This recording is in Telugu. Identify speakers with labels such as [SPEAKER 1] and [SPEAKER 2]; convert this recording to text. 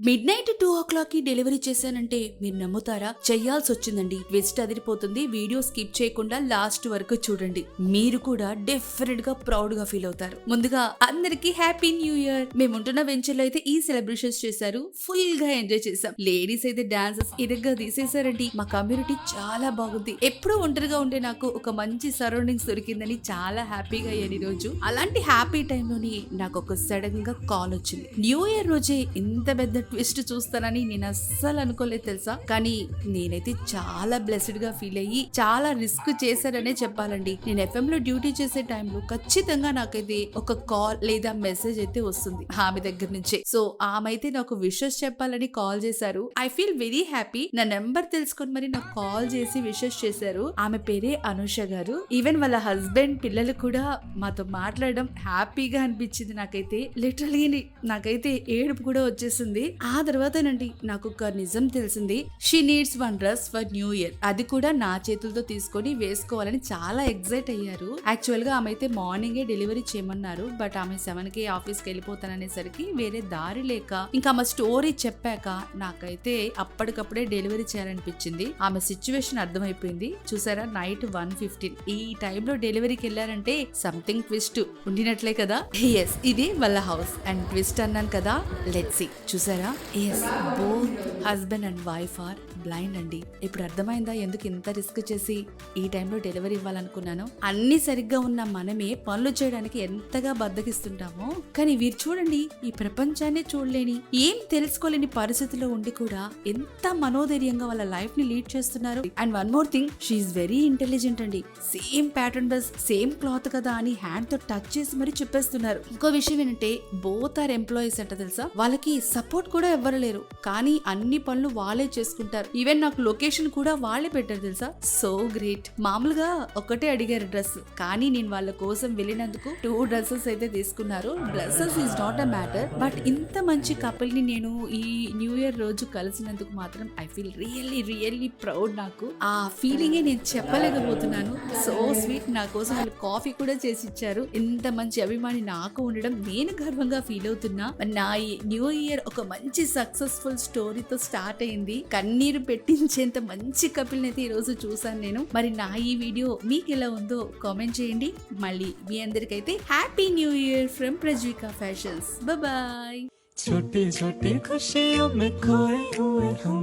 [SPEAKER 1] మిడ్-నైట్ 2:00 కి డెలివరీ చేశానంటే మీరు నమ్ముతారా? చెయ్యాల్సి వచ్చిందండి. ట్విస్ట్ అదిరిపోతుంది. వీడియో స్కిప్ చేయకుండా లాస్ట్ వరకు చూడండి. మీరు కూడా డెఫినెట్ గా ప్రౌడ్ గా ఫీల్ అవుతారు. ముందుగా అందరికి హ్యాపీ న్యూ ఇయర్. మేముంటున్న వెంచర్ లో అయితే ఈ సెలబ్రేషన్స్ చేశారు. ఫుల్ గా ఎంజాయ్ చేశాం. లేడీస్ అయితే డాన్సెస్ ఇరగ్గా తీసేశారండి. మా కమ్యూనిటీ చాలా బాగుంది. ఎప్పుడూ ఒంటరిగా ఉండే నాకు ఒక మంచి సరౌండింగ్స్ దొరికిందని చాలా హ్యాపీగా అయ్యాను ఈ రోజు. అలాంటి హ్యాపీ టైంలోని నాకు ఒక సడన్ గా కాల్ వచ్చింది. న్యూ ఇయర్ రోజే ఇంత పెద్ద ట్విస్ట్ చూస్తానని నేను అస్సలు అనుకోలేదు తెలుసా. కానీ నేనైతే చాలా బ్లెస్డ్ గా ఫీల్ అయ్యి చాలా రిస్క్ చేశారనే చెప్పాలండి. నేను FM లో డ్యూటీ చేసే టైంలో ఖచ్చితంగా నాకైతే ఒక కాల్ లేదా మెసేజ్ అయితే వస్తుంది ఆమె దగ్గర నుంచి. సో ఆమె అయితే నాకు విషెస్ చెప్పాలని కాల్ చేశారు. I feel very happy. నా నెంబర్ తెలుసుకొని మరి నాకు కాల్ చేసి విషెస్ చేశారు. ఆమె పేరే అనుష గారు. ఈవెన్ వాళ్ళ హస్బెండ్ పిల్లలు కూడా మాతో మాట్లాడడం హ్యాపీగా అనిపించింది. నాకైతే లిటరలీ నాకైతే ఏడుపు కూడా వచ్చేసింది. ఆ తర్వాతనండి నాకు ఒక నిజం తెలిసింది. She needs one dress for new year. అది కూడా నా చేతులతో తీసుకొని వేసుకోవాలని చాలా ఎక్సైట్ అయ్యారు. యాక్చువల్ గా ఆమె అయితే మార్నింగే డెలివరీ చేయమన్నారు. బట్ ఆమె 7 కి ఆఫీస్ కి వెళ్ళిపోతాననేసరికి వేరే దారి లేక ఇంకా ఆమె స్టోరీ చెప్పాక నాకైతే అప్పటికప్పుడే డెలివరీ చేయాలనిపించింది. ఆమె సిచ్యువేషన్ అర్థమైపోయింది. చూసారా, నైట్ 1:15 ఈ టైంలో డెలివరీకి వెళ్ళారంటే సంథింగ్ ట్విస్ట్ ఉండినట్లే కదా. ఎస్, ఇది వాళ్ళ హౌస్ అండ్ ట్విస్ట్ అన్నాను కదా. Let's see. చూసారా, yes, both husband and wife are blind అండి. ఇప్పుడు అర్థమైందా ఎందుకు ఇంత రిస్క్ చేసి ఈ టైంలో డెలివరీ ఇవ్వాలనుకున్నాను. అన్ని సరిగ్గా ఉన్న మనమే పనులు చేయడానికి ఎంతగా బద్దకిస్తుంటామో, కానీ వీరు చూడండి, ఈ ప్రపంచాన్ని చూడలేని, ఏం తెలుసుకోలేని పరిస్థితిలో ఉండి కూడా ఎంత మనోధైర్యంగా వాళ్ళ లైఫ్ ని లీడ్ చేస్తున్నారు. And one more thing, she's very intelligent అండి. Same pattern dress, same cloth కదా అని హ్యాండ్ తో టచ్ చేసి మరి చెప్పేస్తున్నారు. ఇంకో విషయం ఏంటంటే, బోత్ ఆర్ ఎంప్లాయీస్ అంట తెలుసా. వాళ్ళకి సపోర్ట్ కూడా ఎవ్వరు లేరు, కానీ అన్ని పనులు వాళ్ళే చేసుకుంటారు. ఈవెన్ నాకు లొకేషన్ కూడా వాళ్ళే పెట్టారు తెలుసా. So great. మామూలుగా ఒకటే అడిగారు డ్రెస్, కానీ నేను వాళ్ళ కోసం వెళ్ళినందుకు 2 డ్రెస్సెస్ అయితే తీసుకున్నారు. Dresses is not a matter, but ఇంత మంచి కపుల్ ని నేను ఈ న్యూ ఇయర్ రోజు కలిసినందుకు మాత్రం I feel really really proud. నాకు ఆ ఫీలింగే నేను చెప్పలేకపోతున్నాను. So sweet. నా కోసం వాళ్ళు కాఫీ కూడా చేసి ఇచ్చారు. ఇంత మంచి అభిమాని నాకు ఉండడం నేను గర్వంగా ఫీల్ అవుతున్నా. నా ఈ న్యూ ఇయర్ ఒక మంచి సక్సెస్ఫుల్ స్టోరీతో స్టార్ట్ అయింది. కన్నీరు పెట్టించేంత మంచి కపుల్ అయితే ఈ రోజు చూసాను నేను. మరి నా ఈ వీడియో మీకు ఎలా ఉందో కామెంట్ చేయండి. మళ్ళీ మీ అందరికైతే happy new year from Prajvika fashions. Bye.
[SPEAKER 2] छोटी छोटी खुशियों में खोए हुए हम